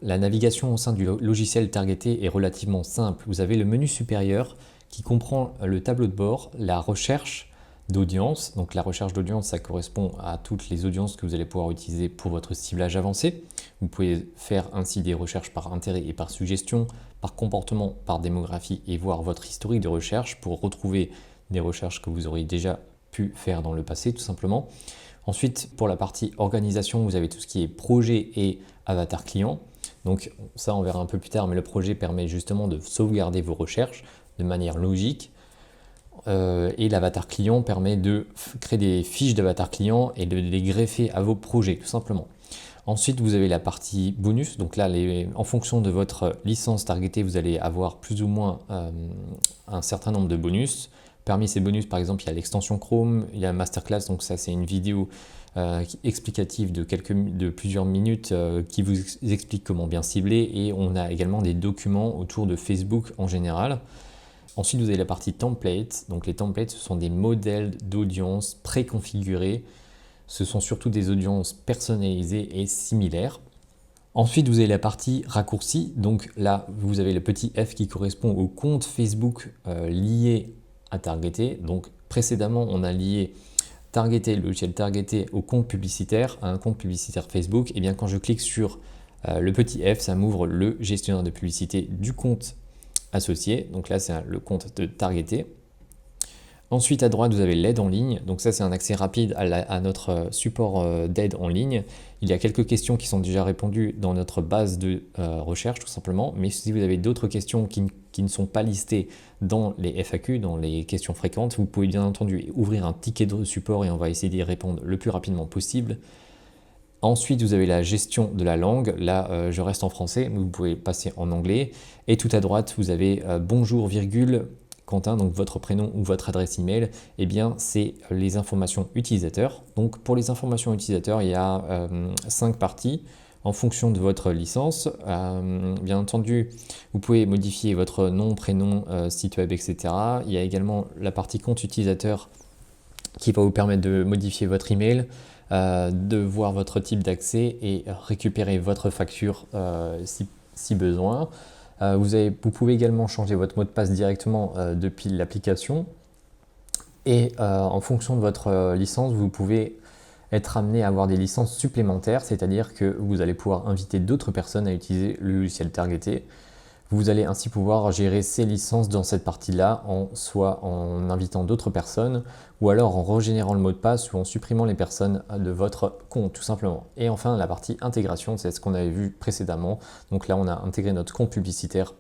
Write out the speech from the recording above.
la navigation au sein du logiciel targeté est relativement simple. Vous avez le menu supérieur qui comprend le tableau de bord, la recherche d'audience. Donc la recherche d'audience, ça correspond à toutes les audiences que vous allez pouvoir utiliser pour votre ciblage avancé. Vous pouvez faire ainsi des recherches par intérêt et par suggestion, par comportement, par démographie et voir votre historique de recherche pour retrouver des recherches que vous auriez déjà pu faire dans le passé tout simplement. Ensuite, pour la partie organisation, vous avez tout ce qui est projet et avatar client. Donc ça, on verra un peu plus tard, mais le projet permet justement de sauvegarder vos recherches de manière logique. Et l'avatar client permet de créer des fiches d'avatar client et de les greffer à vos projets, tout simplement. Ensuite, vous avez la partie bonus. Donc là, en fonction de votre licence targetée, vous allez avoir plus ou moins un certain nombre de bonus. Parmi ces bonus, par exemple, il y a l'extension Chrome, il y a Masterclass, donc ça c'est une vidéo explicative de plusieurs minutes qui vous explique comment bien cibler, et on a également des documents autour de Facebook en général. Ensuite, vous avez la partie template. Donc les templates, ce sont des modèles d'audience préconfigurés. Ce sont surtout des audiences personnalisées et similaires. Ensuite, vous avez la partie raccourci. Donc là, vous avez le petit F qui correspond au compte Facebook lié à targeter. Donc précédemment, on a lié targeter, le logiciel targeté au compte publicitaire, à un compte publicitaire Facebook. Et bien quand je clique sur le petit F, ça m'ouvre le gestionnaire de publicité du compte associé. Donc là, c'est le compte de targeté. Ensuite, à droite, vous avez l'aide en ligne. Donc ça, c'est un accès rapide à notre support d'aide en ligne. Il y a quelques questions qui sont déjà répondues dans notre base de recherche, tout simplement. Mais si vous avez d'autres questions qui ne sont pas listées dans les FAQ, dans les questions fréquentes, vous pouvez bien entendu ouvrir un ticket de support et on va essayer d'y répondre le plus rapidement possible. Ensuite, vous avez la gestion de la langue. Là, je reste en français, mais vous pouvez passer en anglais. Et tout à droite, vous avez bonjour, virgule, Quentin, donc votre prénom ou votre adresse email. Eh bien, c'est les informations utilisateurs. Donc, pour les informations utilisateurs, il y a 5 parties en fonction de votre licence. Bien entendu, vous pouvez modifier votre nom, prénom, site web, etc. Il y a également la partie compte utilisateur qui va vous permettre de modifier votre email, de voir votre type d'accès et récupérer votre facture si besoin. Vous pouvez également changer votre mot de passe directement depuis l'application. Et en fonction de votre licence, vous pouvez être amené à avoir des licences supplémentaires, c'est-à-dire que vous allez pouvoir inviter d'autres personnes à utiliser le logiciel targeté. Vous allez ainsi pouvoir gérer ces licences dans cette partie-là, soit en invitant d'autres personnes, ou alors en régénérant le mot de passe ou en supprimant les personnes de votre compte, tout simplement. Et enfin, la partie intégration, c'est ce qu'on avait vu précédemment. Donc là, on a intégré notre compte publicitaire